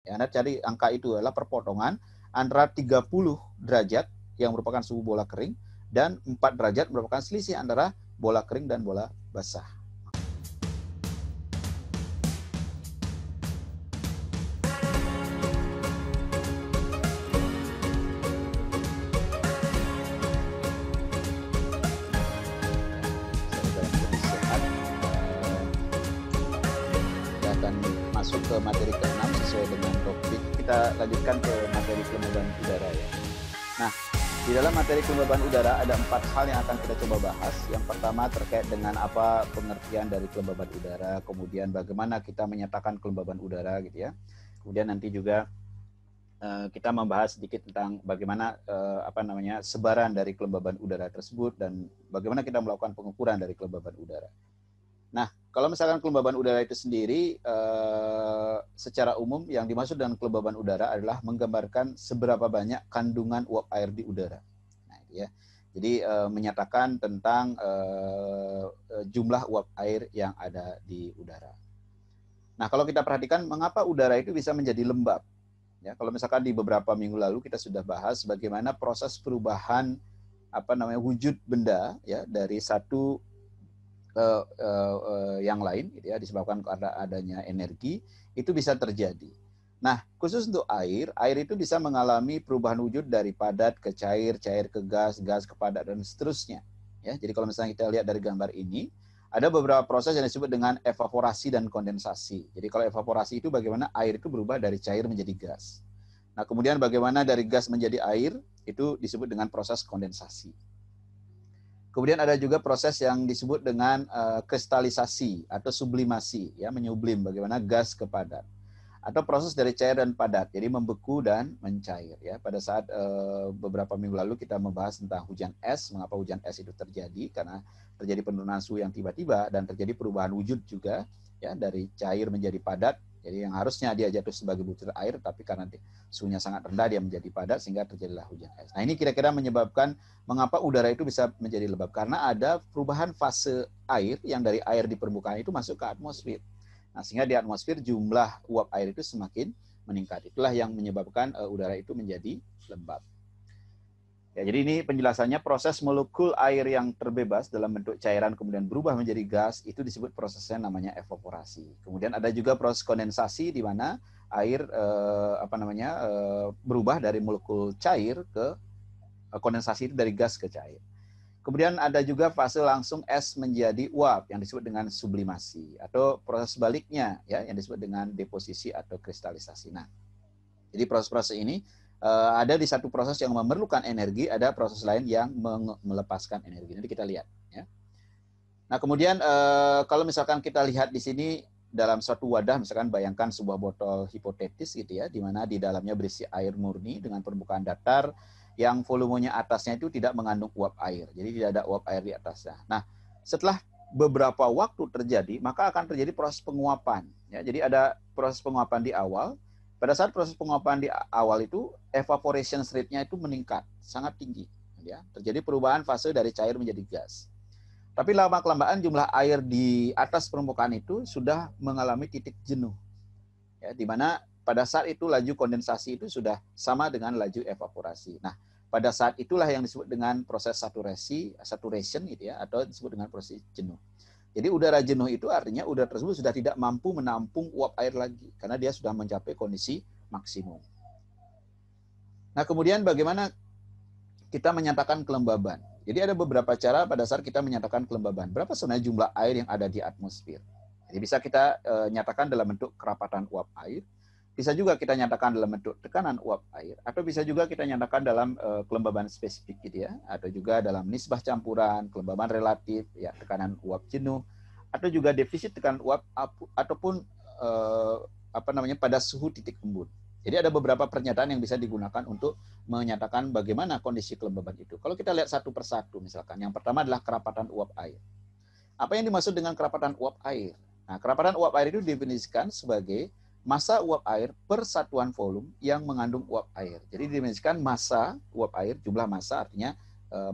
Ya, Anda cari angka itu adalah perpotongan antara 30 derajat yang merupakan suhu bola kering dan 4 derajat merupakan selisih antara bola kering dan bola basah. Masuk ke materi ke-6 sesuai dengan topik. Kita lanjutkan ke materi kelembaban udara ya. Nah, di dalam materi kelembaban udara ada 4 hal yang akan kita coba bahas. Yang pertama terkait dengan apa pengertian dari kelembaban udara, kemudian bagaimana kita menyatakan kelembaban udara gitu ya. Kemudian nanti juga kita membahas sedikit tentang bagaimana sebaran dari kelembaban udara tersebut dan bagaimana kita melakukan pengukuran dari kelembaban udara. Nah, kalau misalkan kelembaban udara itu sendiri, secara umum yang dimaksud dengan kelembaban udara adalah menggambarkan seberapa banyak kandungan uap air di udara. Nah, ya. Jadi menyatakan tentang jumlah uap air yang ada di udara. Nah, kalau kita perhatikan mengapa udara itu bisa menjadi lembab. Ya, kalau misalkan di beberapa minggu lalu kita sudah bahas bagaimana proses perubahan wujud benda ya dari satu yang lain gitu ya, disebabkan karena adanya energi, itu bisa terjadi. Nah, khusus untuk air itu bisa mengalami perubahan wujud dari padat ke cair, cair ke gas, gas ke padat dan seterusnya. Ya, jadi kalau misalnya kita lihat dari gambar ini, ada beberapa proses yang disebut dengan evaporasi dan kondensasi. Jadi kalau evaporasi itu bagaimana air itu berubah dari cair menjadi gas. Nah, kemudian bagaimana dari gas menjadi air, itu disebut dengan proses kondensasi. Kemudian ada juga proses yang disebut dengan kristalisasi atau sublimasi, ya, menyublim bagaimana gas ke padat. Atau proses dari cair dan padat, jadi membeku dan mencair. Ya, pada saat beberapa minggu lalu kita membahas tentang hujan es, mengapa hujan es itu terjadi, karena terjadi penurunan suhu yang tiba-tiba dan terjadi perubahan wujud juga, ya, dari cair menjadi padat. Jadi yang harusnya dia jatuh sebagai butir air, tapi karena suhunya sangat rendah dia menjadi padat sehingga terjadilah hujan es. Nah, ini kira-kira menyebabkan mengapa udara itu bisa menjadi lembab, karena ada perubahan fase air yang dari air di permukaan itu masuk ke atmosfer. Nah, sehingga di atmosfer jumlah uap air itu semakin meningkat. Itulah yang menyebabkan udara itu menjadi lembab. Ya, jadi ini penjelasannya, proses molekul air yang terbebas dalam bentuk cairan kemudian berubah menjadi gas, itu disebut prosesnya namanya evaporasi. Kemudian ada juga proses kondensasi di mana air berubah dari molekul cair ke kondensasi itu dari gas ke cair. Kemudian ada juga fase langsung es menjadi uap yang disebut dengan sublimasi, atau proses sebaliknya ya yang disebut dengan deposisi atau kristalisasi. Nah, jadi proses-proses ini ada di satu proses yang memerlukan energi, ada proses lain yang melepaskan energi. Nanti kita lihat ya. Nah, kemudian kalau misalkan kita lihat di sini dalam suatu wadah, misalkan bayangkan sebuah botol hipotetis gitu ya, di mana di dalamnya berisi air murni dengan permukaan datar yang volumenya atasnya itu tidak mengandung uap air. Jadi tidak ada uap air di atasnya. Nah, setelah beberapa waktu terjadi, maka akan terjadi proses penguapan. Ya, jadi ada proses penguapan di awal. Pada saat proses penguapan di awal itu, evaporation rate-nya itu meningkat, sangat tinggi. Ya, terjadi perubahan fase dari cair menjadi gas. Tapi lama-kelamaan jumlah air di atas permukaan itu sudah mengalami titik jenuh. Ya, di mana pada saat itu laju kondensasi itu sudah sama dengan laju evaporasi. Nah, pada saat itulah yang disebut dengan proses saturation gitu ya, atau disebut dengan proses jenuh. Jadi udara jenuh itu artinya udara tersebut sudah tidak mampu menampung uap air lagi karena dia sudah mencapai kondisi maksimum. Nah, kemudian bagaimana kita menyatakan kelembaban? Jadi ada beberapa cara pada saat kita menyatakan kelembaban. Berapa sebenarnya jumlah air yang ada di atmosfer? Jadi bisa kita nyatakan dalam bentuk kerapatan uap air, bisa juga kita nyatakan dalam bentuk tekanan uap air, atau bisa juga kita nyatakan dalam kelembaban spesifik gitu ya, atau juga dalam nisbah campuran, kelembaban relatif, ya, tekanan uap jenuh, atau juga defisit tekanan uap ataupun pada suhu titik embun. Jadi ada beberapa pernyataan yang bisa digunakan untuk menyatakan bagaimana kondisi kelembaban itu. Kalau kita lihat satu persatu misalkan, yang pertama adalah kerapatan uap air. Apa yang dimaksud dengan kerapatan uap air? Nah, kerapatan uap air itu didefinisikan sebagai massa uap air per satuan volume yang mengandung uap air. Jadi didefinisikan massa uap air, jumlah massa artinya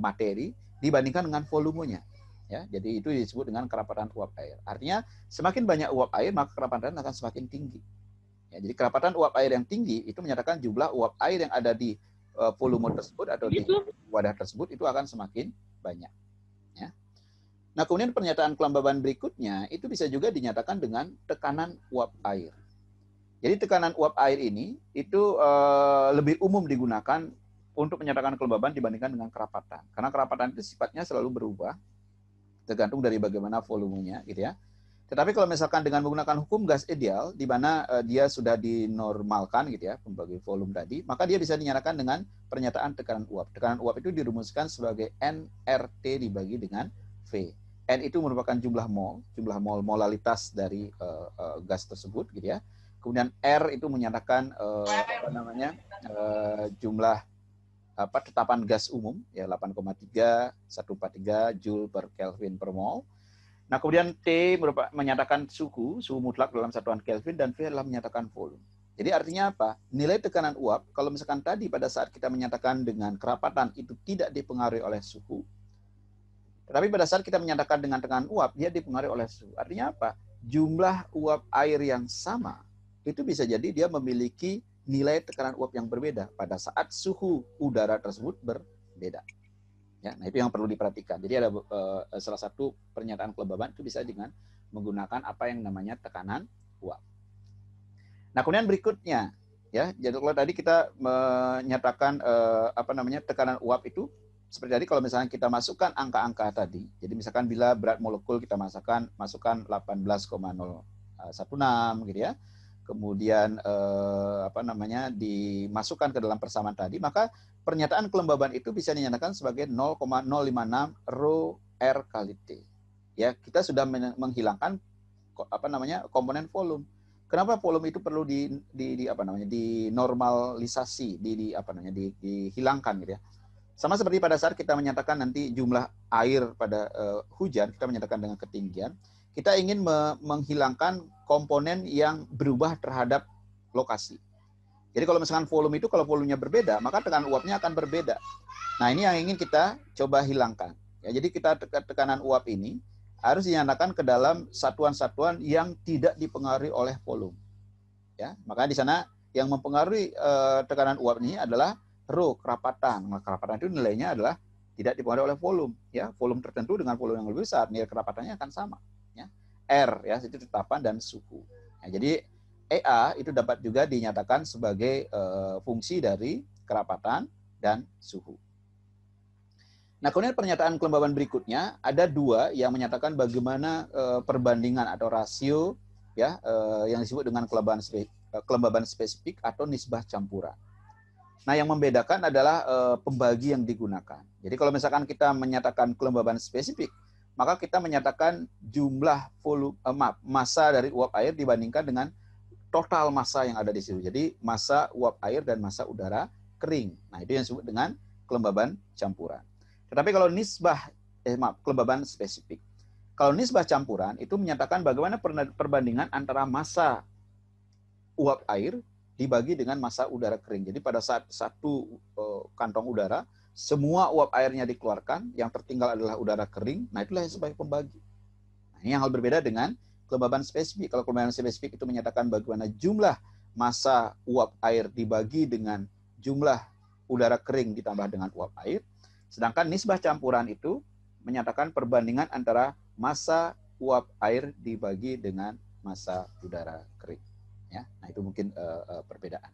materi dibandingkan dengan volumenya. Ya, jadi itu disebut dengan kerapatan uap air. Artinya semakin banyak uap air maka kerapatan akan semakin tinggi. Ya, jadi kerapatan uap air yang tinggi itu menyatakan jumlah uap air yang ada di volume tersebut atau di wadah tersebut itu akan semakin banyak. Ya. Nah, kemudian pernyataan kelembaban berikutnya itu bisa juga dinyatakan dengan tekanan uap air. Jadi tekanan uap air ini itu lebih umum digunakan untuk menyatakan kelembaban dibandingkan dengan kerapatan. Karena kerapatan itu sifatnya selalu berubah tergantung dari bagaimana volumenya, gitu ya. Tetapi kalau misalkan dengan menggunakan hukum gas ideal, di mana dia sudah dinormalkan, gitu ya, pembagi volume tadi, maka dia bisa dinyatakan dengan pernyataan tekanan uap. Tekanan uap itu dirumuskan sebagai nRT dibagi dengan V. N itu merupakan jumlah mol molalitas dari gas tersebut, gitu ya. Kemudian R itu menyatakan jumlah tetapan gas umum, ya 8,3143 Joule per Kelvin per mol. Nah, kemudian T menyatakan suhu mutlak dalam satuan Kelvin, dan V adalah menyatakan volume. Jadi artinya apa? Nilai tekanan uap, kalau misalkan tadi pada saat kita menyatakan dengan kerapatan itu tidak dipengaruhi oleh suhu, tetapi pada saat kita menyatakan dengan tekanan uap, dia dipengaruhi oleh suhu. Artinya apa? Jumlah uap air yang sama, itu bisa jadi dia memiliki nilai tekanan uap yang berbeda pada saat suhu udara tersebut berbeda. Ya, nah itu yang perlu diperhatikan. Jadi ada salah satu pernyataan kelembaban itu bisa dengan menggunakan apa yang namanya tekanan uap. Nah, kemudian berikutnya, ya, jadi kalau tadi kita menyatakan tekanan uap itu seperti tadi, kalau misalnya kita masukkan angka-angka tadi, jadi misalkan bila berat molekul kita masukkan 18,016 gitu ya. Kemudian dimasukkan ke dalam persamaan tadi, maka pernyataan kelembaban itu bisa dinyatakan sebagai 0,056 rho R kali T. Ya, kita sudah menghilangkan komponen volume. Kenapa volume itu perlu dinormalisasi, dihilangkan gitu ya. Sama seperti pada saat kita menyatakan nanti jumlah air pada hujan, kita menyatakan dengan ketinggian, kita ingin menghilangkan komponen yang berubah terhadap lokasi. Jadi kalau misalkan volume itu, kalau volumenya berbeda, maka tekanan uapnya akan berbeda. Nah, ini yang ingin kita coba hilangkan. Ya, jadi tekanan uap ini harus dinyatakan ke dalam satuan-satuan yang tidak dipengaruhi oleh volume. Ya, maka di sana yang mempengaruhi tekanan uap ini adalah rho, kerapatan. Nah, kerapatan itu nilainya adalah tidak dipengaruhi oleh volume. Ya, volume tertentu dengan volume yang lebih besar, nilai kerapatannya akan sama. Ya. R, ya, itu tetapan dan suhu. Nah, jadi EA itu dapat juga dinyatakan sebagai fungsi dari kerapatan dan suhu. Nah, kemudian pernyataan kelembaban berikutnya ada dua yang menyatakan bagaimana perbandingan atau rasio, ya, yang disebut dengan kelembaban spesifik atau nisbah campuran. Nah, yang membedakan adalah pembagi yang digunakan. Jadi kalau misalkan kita menyatakan kelembaban spesifik, maka kita menyatakan jumlah massa dari uap air dibandingkan dengan total massa yang ada di situ. Jadi massa uap air dan massa udara kering. Nah, itu yang disebut dengan kelembaban campuran. Tetapi kalau kelembaban spesifik. Kalau nisbah campuran itu menyatakan bagaimana perbandingan antara massa uap air dibagi dengan massa udara kering. Jadi pada saat satu kantong udara, semua uap airnya dikeluarkan, yang tertinggal adalah udara kering. Nah, itulah yang sebagai pembagi. Nah, ini yang hal berbeda dengan kelembaban spesifik. Kalau kelembaban spesifik itu menyatakan bagaimana jumlah massa uap air dibagi dengan jumlah udara kering ditambah dengan uap air. Sedangkan nisbah campuran itu menyatakan perbandingan antara massa uap air dibagi dengan massa udara kering. Ya, nah itu mungkin perbedaan.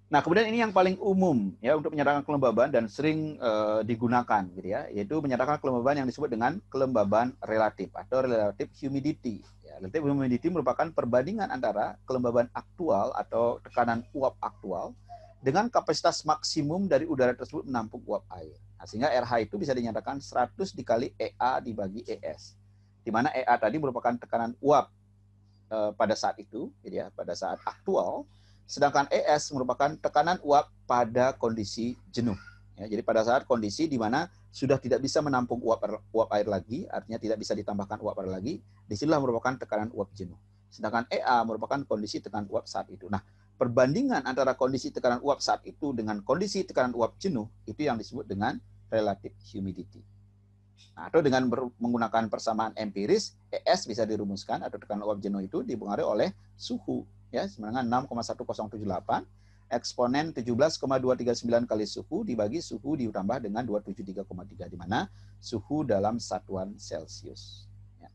Nah, kemudian ini yang paling umum ya untuk menyatakan kelembaban dan sering digunakan gitu ya, yaitu menyatakan kelembaban yang disebut dengan kelembaban relatif atau relative humidity. Ya, relative humidity merupakan perbandingan antara kelembaban aktual atau tekanan uap aktual dengan kapasitas maksimum dari udara tersebut menampung uap air. Nah, sehingga RH itu bisa dinyatakan 100 dikali EA dibagi ES. Di mana EA tadi merupakan tekanan uap pada saat itu, gitu ya, pada saat aktual. Sedangkan ES merupakan tekanan uap pada kondisi jenuh. Ya, jadi pada saat kondisi di mana sudah tidak bisa menampung uap air lagi, artinya tidak bisa ditambahkan uap air lagi, disinilah merupakan tekanan uap jenuh. Sedangkan EA merupakan kondisi tekanan uap saat itu. Nah, perbandingan antara kondisi tekanan uap saat itu dengan kondisi tekanan uap jenuh, itu yang disebut dengan relative humidity. Nah, atau dengan menggunakan persamaan empiris, ES bisa dirumuskan atau tekanan uap jenuh itu dipengaruhi oleh suhu. ya, sama dengan 6,1078, eksponen 17,239 kali suhu dibagi suhu ditambah dengan 273,3, di mana suhu dalam satuan Celcius. Ya.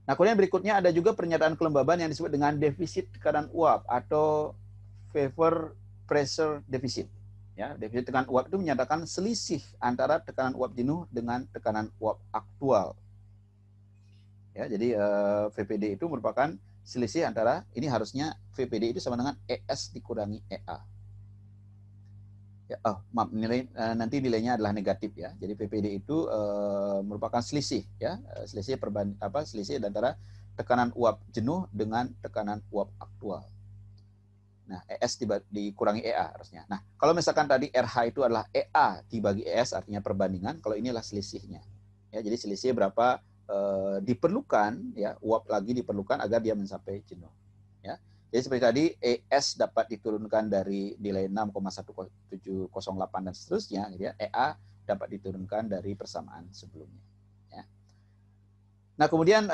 Nah, kemudian berikutnya ada juga pernyataan kelembaban yang disebut dengan defisit tekanan uap atau vapor pressure deficit. Ya, defisit tekanan uap itu menyatakan selisih antara tekanan uap jenuh dengan tekanan uap aktual. Ya, jadi VPD itu merupakan selisih antara, ini harusnya VPD itu sama dengan ES dikurangi EA. Ya, maaf, nanti nilainya adalah negatif ya. Jadi VPD itu merupakan selisih ya, selisih antara tekanan uap jenuh dengan tekanan uap aktual. Nah, ES dikurangi EA harusnya. Nah, kalau misalkan tadi RH itu adalah EA dibagi ES, artinya perbandingan, kalau ini adalah selisihnya. Ya, jadi selisih berapa diperlukan, ya, uap lagi diperlukan agar dia mencapai jenuh. Ya. Jadi seperti tadi, ES dapat diturunkan dari nilai 6,1708 dan seterusnya, gitu ya. EA dapat diturunkan dari persamaan sebelumnya. Ya. Nah, kemudian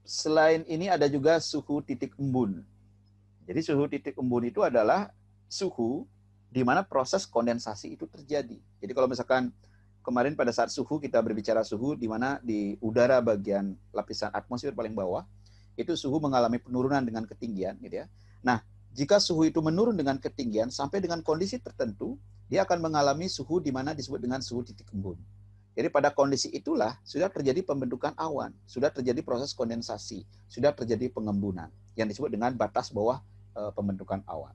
selain ini ada juga suhu titik embun. Jadi suhu titik embun itu adalah suhu di mana proses kondensasi itu terjadi. Jadi kalau misalkan kemarin pada saat suhu kita berbicara suhu di mana di udara bagian lapisan atmosfer paling bawah itu suhu mengalami penurunan dengan ketinggian, gitu ya. Nah, jika suhu itu menurun dengan ketinggian sampai dengan kondisi tertentu, dia akan mengalami suhu di mana disebut dengan suhu titik embun. Jadi pada kondisi itulah sudah terjadi pembentukan awan, sudah terjadi proses kondensasi, sudah terjadi pengembunan yang disebut dengan batas bawah pembentukan awan.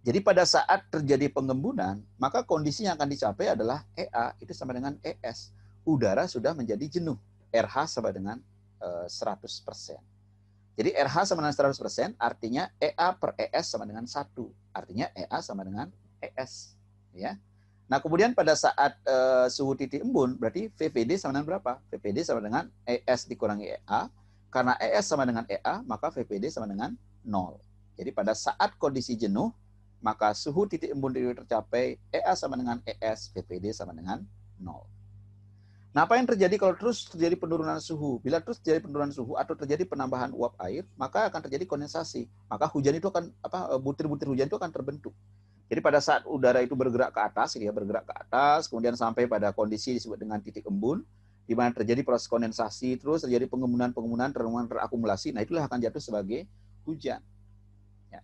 Jadi pada saat terjadi pengembunan, maka kondisi yang akan dicapai adalah EA itu sama dengan ES. Udara sudah menjadi jenuh. RH sama dengan 100%. Jadi RH sama dengan 100%, artinya EA per ES sama dengan 1. Artinya EA sama dengan ES. Ya. Nah, kemudian pada saat suhu titik embun, berarti VPD sama dengan berapa? VPD sama dengan ES dikurangi EA. Karena ES sama dengan EA, maka VPD sama dengan 0. Jadi pada saat kondisi jenuh, maka suhu titik embun itu tercapai, EA sama dengan ES, VPD sama dengan 0. Nah, apa yang terjadi kalau terus terjadi penurunan suhu? Bila terus terjadi penurunan suhu atau terjadi penambahan uap air, maka akan terjadi kondensasi. Maka hujan itu akan butir-butir hujan itu akan terbentuk. Jadi pada saat udara itu bergerak ke atas, dia bergerak ke atas, kemudian sampai pada kondisi disebut dengan titik embun, di mana terjadi proses kondensasi, terus terjadi pengembunan, terakumulasi. Nah, itulah akan jatuh sebagai hujan. Ya,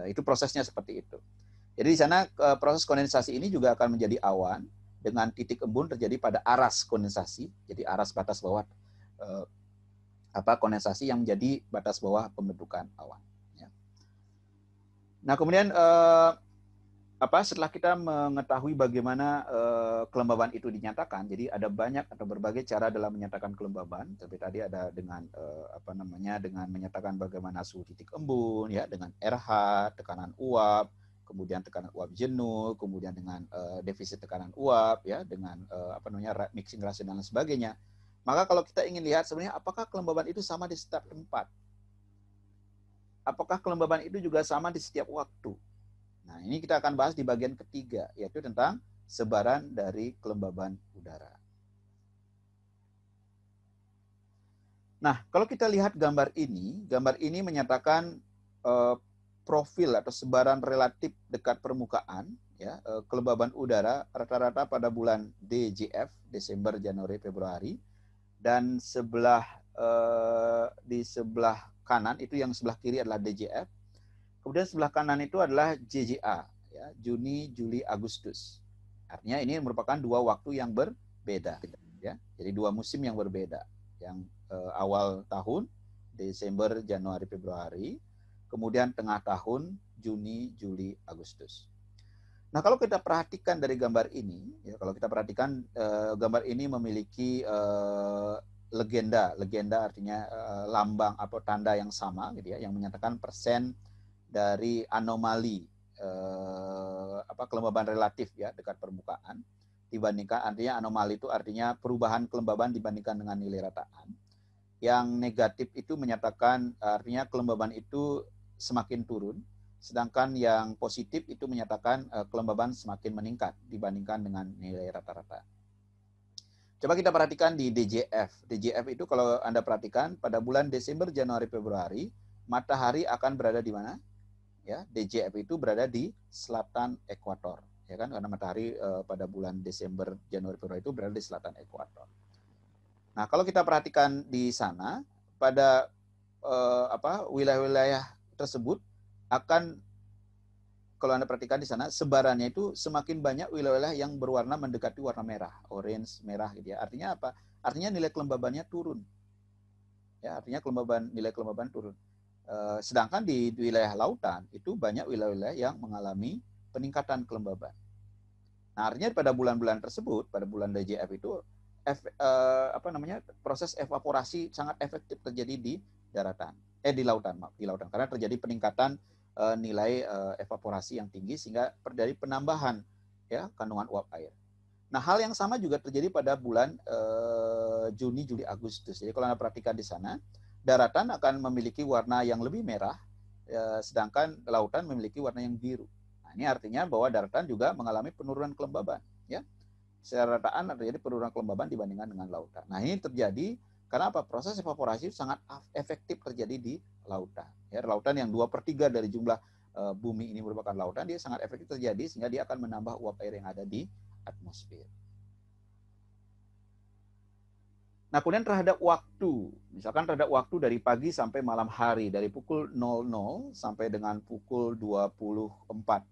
itu prosesnya seperti itu. Jadi di sana proses kondensasi ini juga akan menjadi awan dengan titik embun terjadi pada aras kondensasi. Jadi aras batas bawah kondensasi yang menjadi batas bawah pembentukan awan. Ya. Nah, kemudian setelah kita mengetahui bagaimana kelembaban itu dinyatakan, jadi ada banyak atau berbagai cara dalam menyatakan kelembaban. Seperti tadi ada dengan dengan menyatakan bagaimana suhu titik embun, ya, dengan RH, tekanan uap, kemudian tekanan uap jenuh, kemudian dengan defisit tekanan uap, ya, dengan mixing ratio dan lain sebagainya. Maka kalau kita ingin lihat sebenarnya apakah kelembaban itu sama di setiap tempat? Apakah kelembaban itu juga sama di setiap waktu? Nah, ini kita akan bahas di bagian ketiga, yaitu tentang sebaran dari kelembaban udara. Nah, kalau kita lihat gambar ini menyatakan profil atau sebaran relatif dekat permukaan, ya, kelembaban udara rata-rata pada bulan DJF, Desember, Januari, Februari, dan di sebelah kanan itu yang sebelah kiri adalah DJF. Kemudian sebelah kanan itu adalah JJA, ya, Juni, Juli, Agustus. Artinya ini merupakan dua waktu yang berbeda, ya. Jadi dua musim yang berbeda. Yang awal tahun Desember, Januari, Februari, kemudian tengah tahun Juni, Juli, Agustus. Nah, kalau kita perhatikan dari gambar ini, ya, gambar ini memiliki legenda artinya lambang atau tanda yang sama, gitu ya, yang menyatakan persen dari anomali kelembaban relatif, ya, dekat permukaan dibandingkan, artinya anomali itu artinya perubahan kelembaban dibandingkan dengan nilai rataan. Yang negatif itu menyatakan artinya kelembaban itu semakin turun, sedangkan yang positif itu menyatakan kelembaban semakin meningkat dibandingkan dengan nilai rata-rata. Coba kita perhatikan di DJF. DJF itu kalau Anda perhatikan pada bulan Desember, Januari, Februari, matahari akan berada di mana? Ya, DJF itu berada di selatan ekuator, ya kan? Karena matahari pada bulan Desember, Januari, Februari itu berada di selatan ekuator. Nah, kalau kita perhatikan di sana pada wilayah-wilayah tersebut akan, kalau Anda perhatikan di sana sebarannya itu semakin banyak wilayah yang berwarna mendekati warna merah, orange, merah gitu ya. Artinya apa? Artinya nilai kelembabannya turun. Ya, artinya nilai kelembaban turun. Sedangkan di wilayah lautan itu banyak wilayah-wilayah yang mengalami peningkatan kelembaban. Nah, artinya pada bulan-bulan tersebut, pada bulan DJF itu proses evaporasi sangat efektif terjadi di daratan, di lautan, karena terjadi peningkatan nilai evaporasi yang tinggi sehingga terjadi penambahan ya kandungan uap air. Nah, hal yang sama juga terjadi pada bulan Juni, Juli, Agustus. Jadi kalau Anda perhatikan di sana, daratan akan memiliki warna yang lebih merah, sedangkan lautan memiliki warna yang biru. Nah, ini artinya bahwa daratan juga mengalami penurunan kelembaban. Ya, secara rataan terjadi penurunan kelembaban dibandingkan dengan lautan. Nah, ini terjadi karena apa? Proses evaporasi sangat efektif terjadi di lautan. Ya, lautan yang 2/3 dari jumlah bumi ini merupakan lautan, dia sangat efektif terjadi sehingga dia akan menambah uap air yang ada di atmosfer. Nah, kemudian terhadap waktu, misalkan terhadap waktu dari pagi sampai malam hari, dari pukul 00 sampai dengan pukul 24.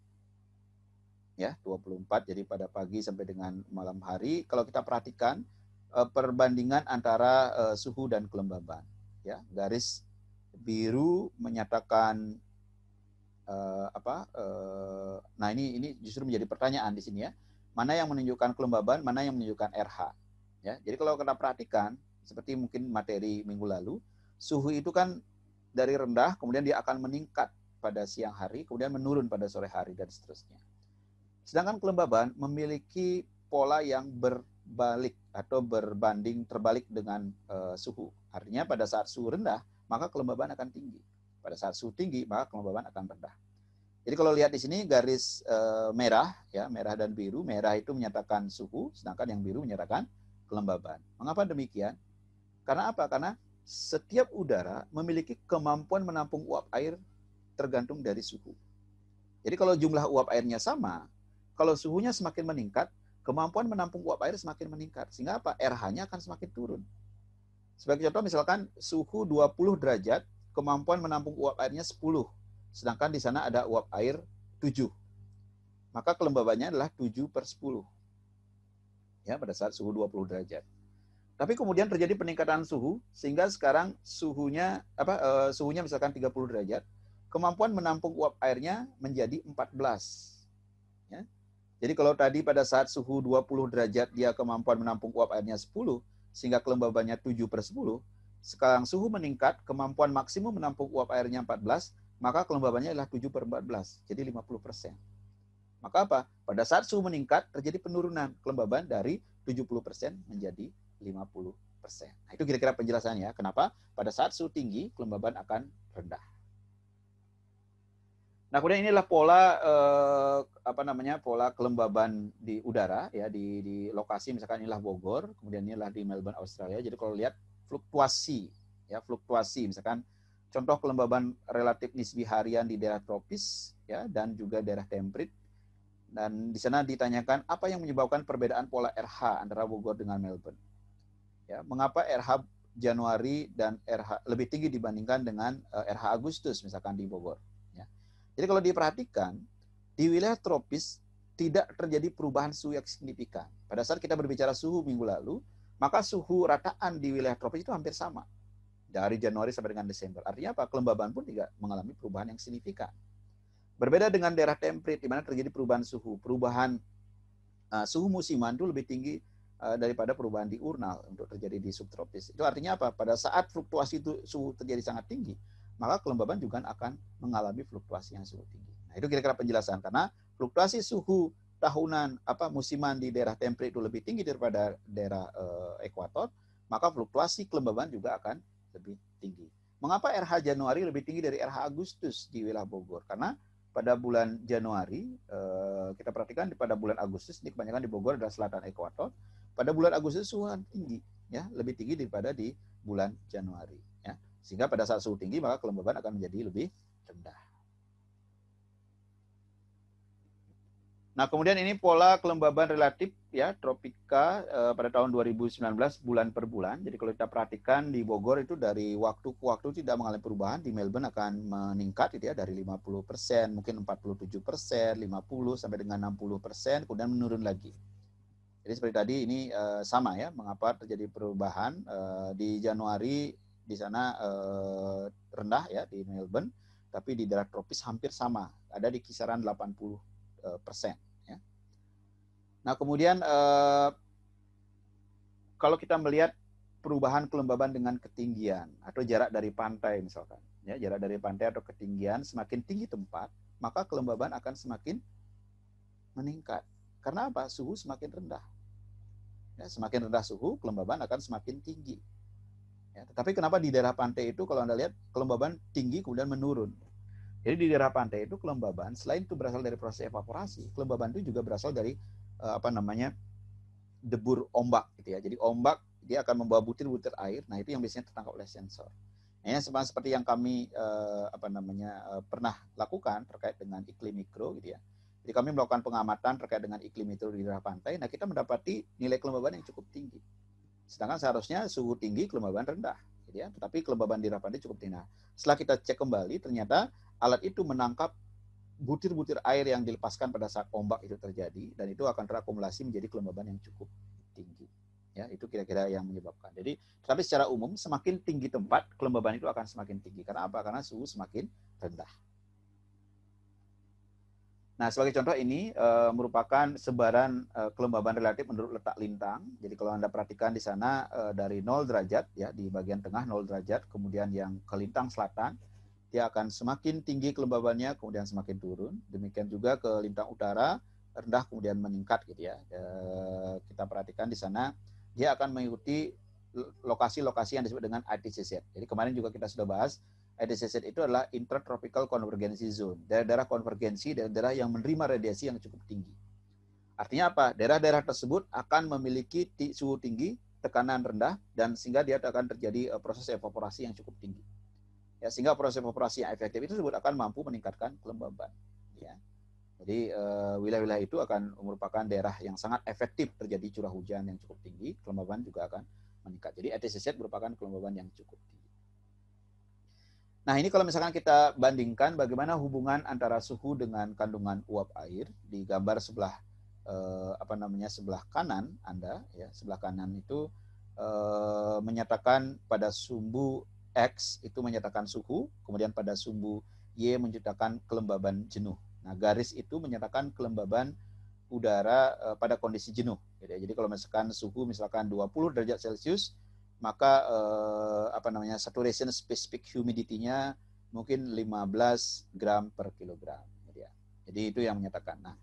Ya, 24, jadi pada pagi sampai dengan malam hari, kalau kita perhatikan perbandingan antara suhu dan kelembaban. Ya, garis biru menyatakan nah ini justru menjadi pertanyaan di sini ya. Mana yang menunjukkan kelembaban, mana yang menunjukkan RH. Ya, jadi kalau kita perhatikan, seperti mungkin materi minggu lalu, suhu itu kan dari rendah, kemudian dia akan meningkat pada siang hari, kemudian menurun pada sore hari, dan seterusnya. Sedangkan kelembaban memiliki pola yang berbalik atau terbalik dengan suhu. Artinya pada saat suhu rendah, maka kelembaban akan tinggi. Pada saat suhu tinggi, maka kelembaban akan rendah. Jadi kalau lihat di sini garis merah, ya merah dan biru, merah itu menyatakan suhu, sedangkan yang biru menyatakan kelembaban. Mengapa demikian? Karena apa? Karena setiap udara memiliki kemampuan menampung uap air tergantung dari suhu. Jadi kalau jumlah uap airnya sama, kalau suhunya semakin meningkat, kemampuan menampung uap air semakin meningkat. Sehingga apa? RH-nya akan semakin turun. Sebagai contoh misalkan suhu 20 derajat, kemampuan menampung uap airnya 10. Sedangkan di sana ada uap air 7. Maka kelembabannya adalah 7/10. Ya, pada saat suhu 20 derajat. Tapi kemudian terjadi peningkatan suhu sehingga sekarang suhunya misalkan 30 derajat, kemampuan menampung uap airnya menjadi 14. Ya. Jadi kalau tadi pada saat suhu 20 derajat dia kemampuan menampung uap airnya 10 sehingga kelembabannya 7/10, sekarang suhu meningkat, kemampuan maksimum menampung uap airnya 14, maka kelembabannya adalah 7/14, jadi 50%. Maka apa? Pada saat suhu meningkat, terjadi penurunan kelembaban dari 70% menjadi 50%. Nah, itu kira-kira penjelasannya. Kenapa? Pada saat suhu tinggi, kelembaban akan rendah. Nah, kemudian inilah pola pola kelembaban di udara ya di lokasi misalkan inilah Bogor, kemudian inilah di Melbourne, Australia. Jadi kalau lihat fluktuasi misalkan contoh kelembaban relatif nisbi harian di daerah tropis ya dan juga daerah temperate. Dan di sana ditanyakan apa yang menyebabkan perbedaan pola RH antara Bogor dengan Melbourne. Ya, mengapa RH Januari dan RH lebih tinggi dibandingkan dengan RH Agustus misalkan di Bogor. Ya. Jadi kalau diperhatikan di wilayah tropis tidak terjadi perubahan suhu yang signifikan. Pada saat kita berbicara suhu minggu lalu, maka suhu rataan di wilayah tropis itu hampir sama dari Januari sampai dengan Desember. Artinya apa? Kelembaban pun tidak mengalami perubahan yang signifikan. Berbeda dengan daerah temperate di mana terjadi perubahan suhu. Perubahan suhu musiman itu lebih tinggi daripada perubahan diurnal untuk terjadi di subtropis. Itu artinya apa? Pada saat fluktuasi itu suhu terjadi sangat tinggi, maka kelembaban juga akan mengalami fluktuasi yang suhu tinggi. Nah, itu kira-kira penjelasan karena fluktuasi suhu tahunan musiman di daerah temperate itu lebih tinggi daripada daerah ekuator, maka fluktuasi kelembaban juga akan lebih tinggi. Mengapa RH Januari lebih tinggi dari RH Agustus di wilayah Bogor? Karena pada bulan Januari, kita perhatikan pada bulan Agustus, ini kebanyakan di Bogor adalah selatan ekuator. pada bulan Agustus suhu tinggi, ya, lebih tinggi daripada di bulan Januari, ya. Sehingga pada saat suhu tinggi maka kelembaban akan menjadi lebih rendah. Nah, kemudian ini pola kelembaban relatif, ya, tropika pada tahun 2019 bulan per bulan. Jadi kalau kita perhatikan di Bogor itu dari waktu ke waktu tidak mengalami perubahan, di Melbourne akan meningkat gitu ya, dari 50%, mungkin 47%, 50 sampai dengan 60%, kemudian menurun lagi. Jadi seperti tadi ini sama ya, mengapa terjadi perubahan di Januari di sana rendah ya di Melbourne, tapi di daerah tropis hampir sama, ada di kisaran 80%. Ya. Nah, kemudian kalau kita melihat perubahan kelembaban dengan ketinggian atau jarak dari pantai misalkan, ya, jarak dari pantai atau ketinggian, semakin tinggi tempat, maka kelembaban akan semakin meningkat. Karena apa? Suhu semakin rendah. Ya, semakin rendah suhu, kelembaban akan semakin tinggi. Ya, tetapi kenapa di daerah pantai itu kalau Anda lihat kelembaban tinggi kemudian menurun? Jadi di daerah pantai itu kelembaban selain itu berasal dari proses evaporasi, kelembaban itu juga berasal dari debur ombak gitu ya. Jadi ombak dia akan membawa butir-butir air. Nah, itu yang biasanya tertangkap oleh sensor. Nah, ini seperti yang kami pernah lakukan terkait dengan iklim mikro gitu ya. Jadi kami melakukan pengamatan terkait dengan iklim mikro di daerah pantai. Nah, kita mendapati nilai kelembaban yang cukup tinggi. Sedangkan seharusnya suhu tinggi kelembaban rendah, gitu ya. Tetapi kelembaban di daerah pantai cukup tinggi. Nah, setelah kita cek kembali, ternyata alat itu menangkap butir-butir air yang dilepaskan pada saat ombak itu terjadi, dan itu akan terakumulasi menjadi kelembaban yang cukup tinggi. Ya, itu kira-kira yang menyebabkan. Jadi, tapi secara umum semakin tinggi tempat, kelembaban itu akan semakin tinggi. Karena apa? Karena suhu semakin rendah. Nah, sebagai contoh ini merupakan sebaran kelembaban relatif menurut letak lintang. Jadi kalau Anda perhatikan di sana dari 0 derajat, ya, di bagian tengah 0 derajat, kemudian yang ke lintang selatan, dia akan semakin tinggi kelembabannya, kemudian semakin turun. Demikian juga ke lintang utara, rendah kemudian meningkat gitu ya. Kita perhatikan di sana, dia akan mengikuti lokasi-lokasi yang disebut dengan ITCZ. Jadi kemarin juga kita sudah bahas, ITCZ itu adalah Intertropical Convergence Zone, daerah-daerah konvergensi, daerah-daerah yang menerima radiasi yang cukup tinggi. Artinya apa? Daerah-daerah tersebut akan memiliki suhu tinggi, tekanan rendah, dan sehingga dia akan terjadi proses evaporasi yang cukup tinggi. Ya, sehingga proses evaporasi yang efektif itu tersebut akan mampu meningkatkan kelembaban. Ya. Jadi wilayah-wilayah itu akan merupakan daerah yang sangat efektif terjadi curah hujan yang cukup tinggi, kelembaban juga akan meningkat. Jadi ITCZ merupakan kelembaban yang cukup tinggi. Nah, ini kalau misalkan kita bandingkan bagaimana hubungan antara suhu dengan kandungan uap air di gambar sebelah sebelah kanan Anda, ya, sebelah kanan itu menyatakan pada sumbu X itu menyatakan suhu, kemudian pada sumbu Y menyatakan kelembaban jenuh. Nah, garis itu menyatakan kelembaban udara pada kondisi jenuh. Jadi kalau misalkan suhu misalkan 20 derajat Celcius, maka saturation specific humidity-nya mungkin 15 gram per kilogram. Jadi itu yang menyatakan. Nah,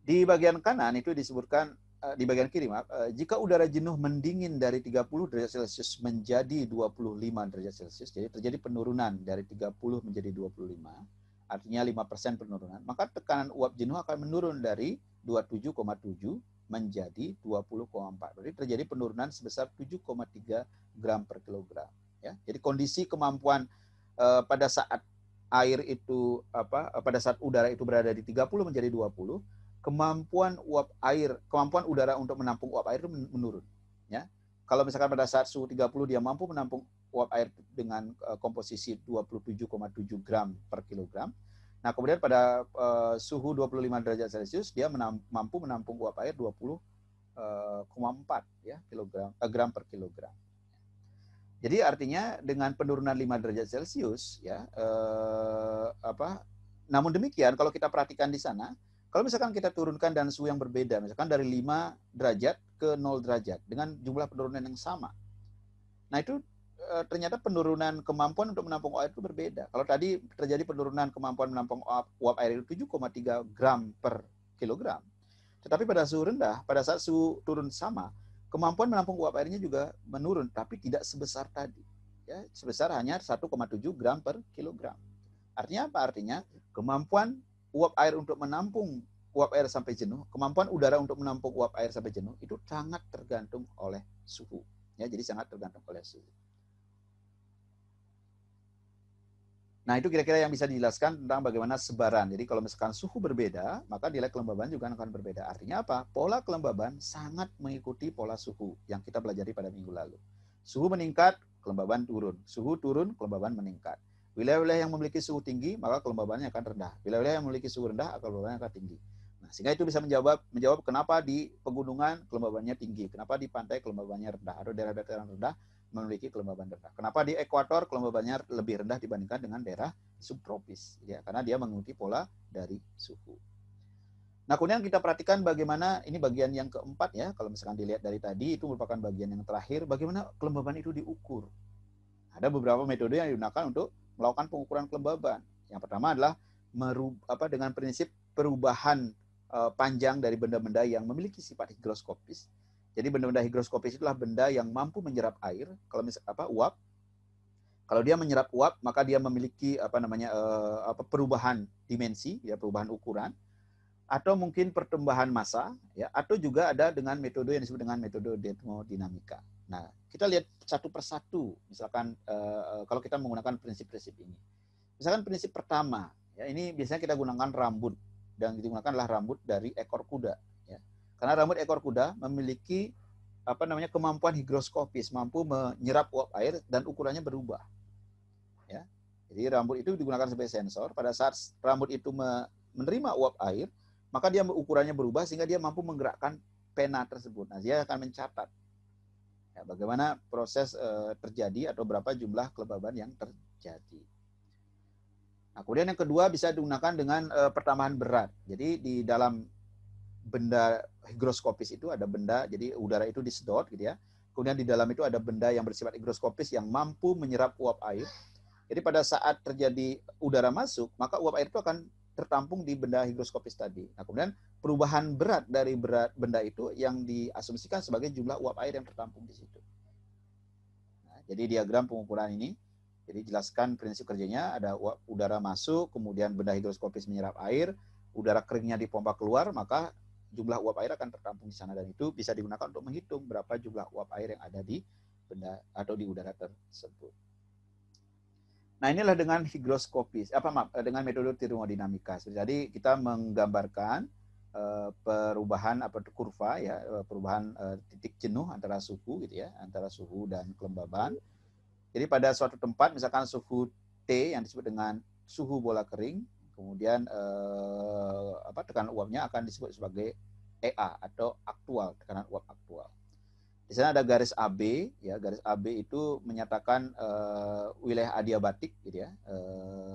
di bagian kanan itu disebutkan, di bagian kiri maaf, jika udara jenuh mendingin dari 30 derajat Celcius menjadi 25 derajat Celcius, jadi terjadi penurunan dari 30 menjadi 25, artinya 5% penurunan, maka tekanan uap jenuh akan menurun dari 27,7 menjadi 20,4. Jadi terjadi penurunan sebesar 7,3 gram per kilogram. Ya. Jadi kondisi kemampuan pada saat air itu pada saat udara itu berada di 30 menjadi 20, kemampuan udara untuk menampung uap air itu menurun. Ya. Kalau misalkan pada saat suhu 30 dia mampu menampung uap air dengan komposisi 27,7 gram per kilogram. Nah, kemudian pada suhu 25 derajat Celcius dia mampu menampung uap air 20,4 ya, gram per kilogram. Jadi artinya dengan penurunan 5 derajat Celcius ya namun demikian kalau kita perhatikan di sana, kalau misalkan kita turunkan dan suhu yang berbeda, misalkan dari 5 derajat ke 0 derajat dengan jumlah penurunan yang sama. Nah, itu ternyata penurunan kemampuan untuk menampung air itu berbeda. Kalau tadi terjadi penurunan kemampuan menampung uap air itu 7,3 gram per kilogram. Tetapi pada suhu rendah, pada saat suhu turun sama, kemampuan menampung uap airnya juga menurun, tapi tidak sebesar tadi. Ya, sebesar hanya 1,7 gram per kilogram. Artinya apa? Artinya kemampuan uap air untuk menampung uap air sampai jenuh, kemampuan udara untuk menampung uap air sampai jenuh itu sangat tergantung oleh suhu. Ya, jadi sangat tergantung oleh suhu. Nah, itu kira-kira yang bisa dijelaskan tentang bagaimana sebaran. Jadi kalau misalkan suhu berbeda, maka nilai kelembaban juga akan berbeda. Artinya apa? Pola kelembaban sangat mengikuti pola suhu yang kita pelajari pada minggu lalu. Suhu meningkat, kelembaban turun. Suhu turun, kelembaban meningkat. Wilayah-wilayah yang memiliki suhu tinggi, maka kelembabannya akan rendah. Wilayah-wilayah yang memiliki suhu rendah, kelembabannya akan tinggi. Nah, sehingga itu bisa menjawab kenapa di pegunungan kelembabannya tinggi, kenapa di pantai kelembabannya rendah, atau daerah dataran rendah memiliki kelembaban rendah. Kenapa di ekuator kelembabannya lebih rendah dibandingkan dengan daerah subtropis? Ya, karena dia mengikuti pola dari suhu. Nah, kemudian kita perhatikan bagaimana, ini bagian yang keempat ya, kalau misalkan dilihat dari tadi, itu merupakan bagian yang terakhir, bagaimana kelembaban itu diukur. Ada beberapa metode yang digunakan untuk melakukan pengukuran kelembaban. Yang pertama adalah dengan prinsip perubahan panjang dari benda-benda yang memiliki sifat higroskopis. Jadi benda-benda higroskopis itulah benda yang mampu menyerap air. Kalau uap, kalau dia menyerap uap, maka dia memiliki perubahan dimensi, ya, perubahan ukuran, atau mungkin pertumbuhan massa, ya, atau juga ada dengan metode yang disebut dengan metode termodinamika. Nah, kita lihat satu persatu. Misalkan kalau kita menggunakan prinsip-prinsip ini, misalkan prinsip pertama, ya, ini biasanya kita gunakan rambut, dan digunakan adalah rambut dari ekor kuda. Karena rambut ekor kuda memiliki kemampuan higroskopis, mampu menyerap uap air dan ukurannya berubah. Ya. Jadi rambut itu digunakan sebagai sensor. Pada saat rambut itu menerima uap air, maka dia ukurannya berubah sehingga dia mampu menggerakkan pena tersebut. Nah, dia akan mencatat ya, bagaimana proses terjadi atau berapa jumlah kelembaban yang terjadi. Nah, kemudian yang kedua bisa digunakan dengan pertambahan berat. Jadi di dalam benda higroskopis itu ada benda, jadi udara itu disedot gitu ya. Kemudian di dalam itu ada benda yang bersifat higroskopis yang mampu menyerap uap air. Jadi pada saat terjadi udara masuk, maka uap air itu akan tertampung di benda higroskopis tadi. Nah, kemudian perubahan berat dari berat benda itu yang diasumsikan sebagai jumlah uap air yang tertampung di situ. Nah, jadi diagram pengukuran ini, jadi jelaskan prinsip kerjanya, ada udara masuk, kemudian benda higroskopis menyerap air, udara keringnya dipompa keluar, maka jumlah uap air akan tertampung di sana, dan itu bisa digunakan untuk menghitung berapa jumlah uap air yang ada di benda atau di udara tersebut. Nah, inilah dengan higroskopis, dengan metode termodinamika. Jadi kita menggambarkan perubahan kurva ya, perubahan titik jenuh antara suhu gitu ya, antara suhu dan kelembaban. Jadi pada suatu tempat misalkan suhu T yang disebut dengan suhu bola kering, kemudian tekanan uapnya akan disebut sebagai EA atau aktual, tekanan uap aktual. Di sana ada garis AB, ya, garis AB itu menyatakan wilayah adiabatik, gitu ya,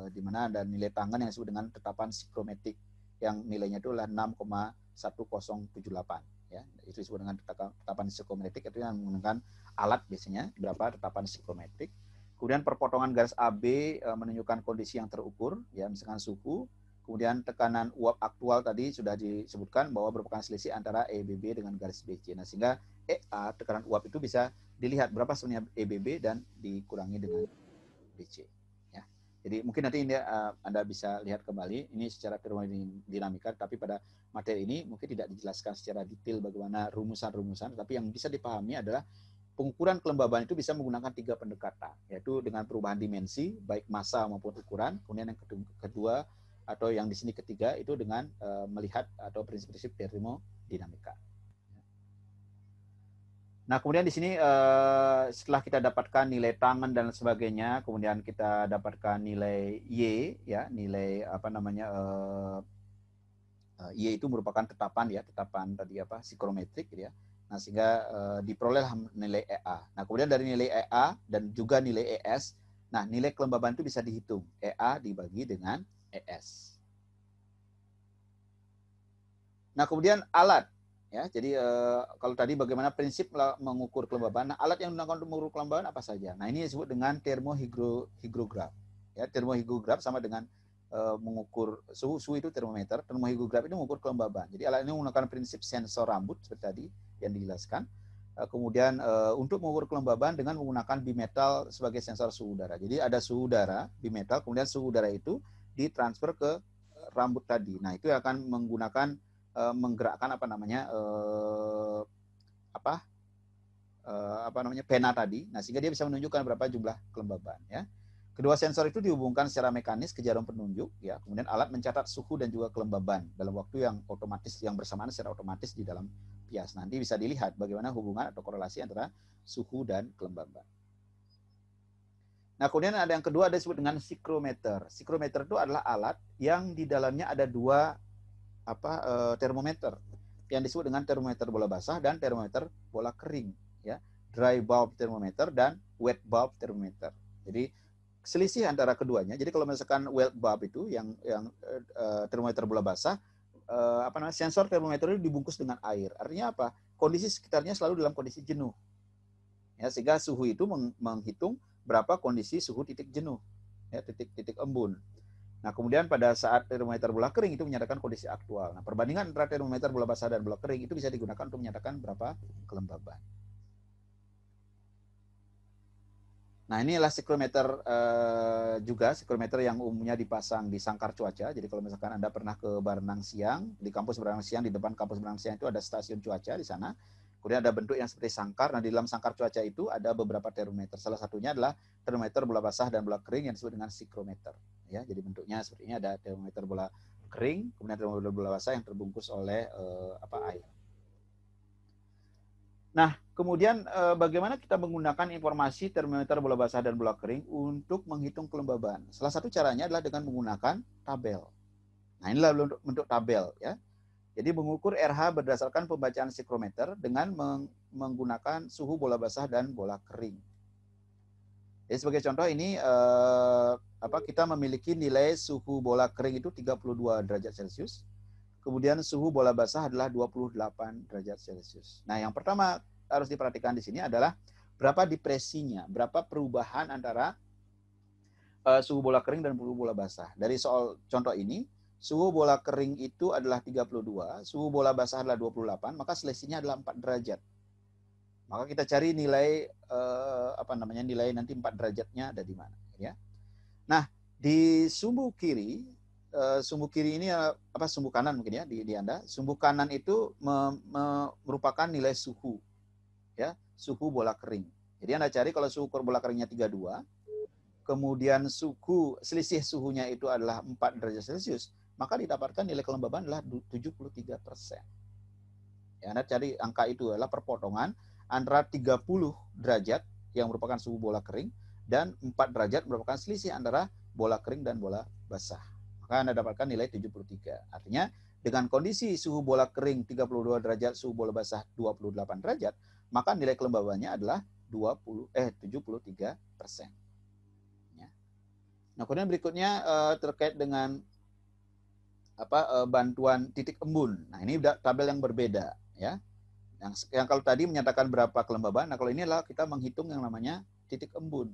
di mana ada nilai tangan yang disebut dengan tetapan psikometrik yang nilainya itu adalah 6,1078, ya, itu disebut dengan tetapan psikometrik, itu yang menggunakan alat biasanya berapa tetapan psikometrik. Kemudian perpotongan garis AB menunjukkan kondisi yang terukur, ya, misalkan suhu. Kemudian tekanan uap aktual tadi sudah disebutkan bahwa merupakan selisih antara EBB dengan garis BC. Nah, sehingga EA, tekanan uap itu bisa dilihat berapa sebenarnya EBB dan dikurangi dengan BC. Ya. Jadi mungkin nanti ini Anda bisa lihat kembali, ini secara termodinamika, tapi pada materi ini mungkin tidak dijelaskan secara detail bagaimana rumusan-rumusan, tapi yang bisa dipahami adalah pengukuran kelembaban itu bisa menggunakan 3 pendekatan, yaitu dengan perubahan dimensi, baik massa maupun ukuran. Kemudian yang kedua, atau yang di sini ketiga, itu dengan melihat atau prinsip-prinsip termodinamika. Nah, kemudian di sini setelah kita dapatkan nilai tangan dan sebagainya, kemudian kita dapatkan nilai Y, ya, nilai Y itu merupakan tetapan, ya, tetapan tadi psikometrik, gitu ya. Nah, sehingga diperoleh nilai EA. Nah, kemudian dari nilai EA dan juga nilai ES, nah, nilai kelembaban itu bisa dihitung. EA dibagi dengan ES. Nah, kemudian alat, ya. Jadi kalau tadi bagaimana prinsip mengukur kelembaban, nah, alat yang digunakan untuk mengukur kelembaban apa saja? Nah, ini disebut dengan termohigrograf. Ya, termohigrograf sama dengan mengukur suhu itu termometer, termohigrograf itu mengukur kelembaban. Jadi alat ini menggunakan prinsip sensor rambut seperti tadi yang dijelaskan. Kemudian untuk mengukur kelembaban dengan menggunakan bimetal sebagai sensor suhu udara. Jadi ada suhu udara, bimetal, kemudian suhu udara itu ditransfer ke rambut tadi. Nah, itu akan menggunakan menggerakkan pena tadi. Nah, sehingga dia bisa menunjukkan berapa jumlah kelembaban, ya. Kedua sensor itu dihubungkan secara mekanis ke jarum penunjuk, ya. Kemudian alat mencatat suhu dan juga kelembaban dalam waktu yang otomatis, yang bersamaan secara otomatis di dalam pias. Nanti bisa dilihat bagaimana hubungan atau korelasi antara suhu dan kelembaban. Nah, kemudian ada yang kedua, ada disebut dengan sikrometer. Sikrometer itu adalah alat yang di dalamnya ada dua termometer yang disebut dengan termometer bola basah dan termometer bola kering, ya. Dry bulb thermometer dan wet bulb thermometer. Jadi selisih antara keduanya. Jadi kalau misalkan wet bulb itu yang termometer bola basah, sensor termometer itu dibungkus dengan air. Artinya apa? Kondisi sekitarnya selalu dalam kondisi jenuh. Ya, sehingga suhu itu menghitung berapa kondisi suhu titik jenuh, ya, titik embun. Nah, kemudian pada saat termometer bola kering itu menyatakan kondisi aktual. Nah, perbandingan antara termometer bola basah dan bola kering itu bisa digunakan untuk menyatakan berapa kelembaban. Nah, inilah sikrometer juga, sikrometer yang umumnya dipasang di sangkar cuaca. Jadi kalau misalkan Anda pernah ke Baranang Siang, di kampus Baranang Siang, di depan kampus Baranang Siang itu ada stasiun cuaca di sana. Kemudian ada bentuk yang seperti sangkar. Nah, di dalam sangkar cuaca itu ada beberapa termometer. Salah satunya adalah termometer bola basah dan bola kering yang disebut dengan sikrometer. Ya, jadi bentuknya seperti ini, ada termometer bola kering, kemudian termometer bola basah yang terbungkus oleh air. Nah, kemudian bagaimana kita menggunakan informasi termometer bola basah dan bola kering untuk menghitung kelembaban? Salah satu caranya adalah dengan menggunakan tabel. Nah, inilah bentuk tabel, ya. Jadi mengukur RH berdasarkan pembacaan sikrometer dengan menggunakan suhu bola basah dan bola kering. Jadi sebagai contoh ini kita memiliki nilai suhu bola kering itu 32 derajat Celcius. Kemudian suhu bola basah adalah 28 derajat Celcius. Nah, yang pertama harus diperhatikan di sini adalah berapa depresinya, berapa perubahan antara suhu bola kering dan suhu bola basah. Dari soal contoh ini, suhu bola kering itu adalah 32, suhu bola basah adalah 28, maka selisihnya adalah 4 derajat. Maka kita cari nilai nilai nanti 4 derajatnya ada di mana, ya. Nah, di sumbu kiri ini sumbu kanan mungkin ya di Anda. Sumbu kanan itu merupakan nilai suhu, ya, suhu bola kering. Jadi Anda cari kalau suhu bola keringnya 32, kemudian selisih suhunya itu adalah 4 derajat Celcius, maka didapatkan nilai kelembaban adalah 73%. Ya, Anda cari angka itu adalah perpotongan antara 30 derajat yang merupakan suhu bola kering dan 4 derajat merupakan selisih antara bola kering dan bola basah. Maka Anda dapatkan nilai 73. Artinya dengan kondisi suhu bola kering 32 derajat, suhu bola basah 28 derajat, maka nilai kelembabannya adalah 73%. Ya. Nah, kemudian berikutnya terkait dengan bantuan titik embun. Nah, ini tabel yang berbeda, ya. Yang kalau tadi menyatakan berapa kelembaban, nah kalau ini adalah kita menghitung yang namanya titik embun.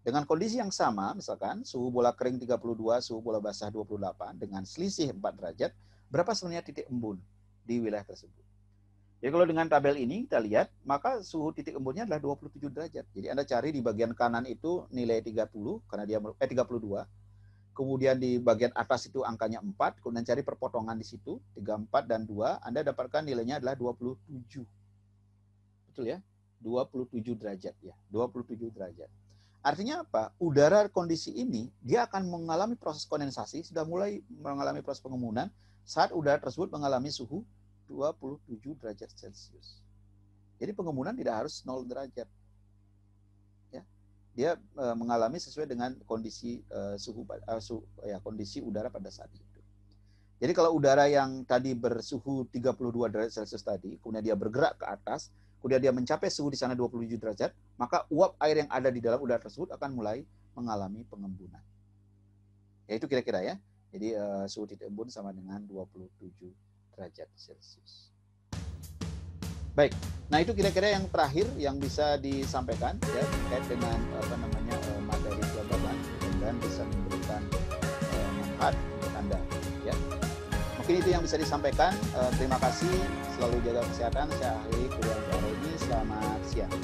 Dengan kondisi yang sama, misalkan suhu bola kering 32, suhu bola basah 28, dengan selisih 4 derajat, berapa sebenarnya titik embun di wilayah tersebut? Jadi kalau dengan tabel ini kita lihat, maka suhu titik embunnya adalah 27 derajat. Jadi Anda cari di bagian kanan itu nilai 30, karena dia 32. Kemudian di bagian atas itu angkanya 4, kemudian cari perpotongan di situ, 34 dan 2, Anda dapatkan nilainya adalah 27. Betul ya? 27 derajat ya, 27 derajat. Artinya apa? Udara kondisi ini dia akan mengalami proses kondensasi, sudah mulai mengalami proses pengembunan saat udara tersebut mengalami suhu 27 derajat Celcius. Jadi pengembunan tidak harus 0 derajat. Ya. Dia mengalami sesuai dengan kondisi kondisi udara pada saat itu. Jadi kalau udara yang tadi bersuhu 32 derajat Celcius tadi, kemudian dia bergerak ke atas, kemudian dia mencapai suhu di sana 27 derajat, maka uap air yang ada di dalam udara tersebut akan mulai mengalami pengembunan. Ya itu kira-kira ya. Jadi suhu titik embun sama dengan 27 derajat Celcius. Baik, nah itu kira-kira yang terakhir yang bisa disampaikan ya terkait dengan materi kelembaban dan bisa memberikan manfaat untuk Anda ya. Mungkin itu yang bisa disampaikan. Terima kasih, selalu jaga kesehatan. Saya akhiri kuliah hari ini. Selamat siang.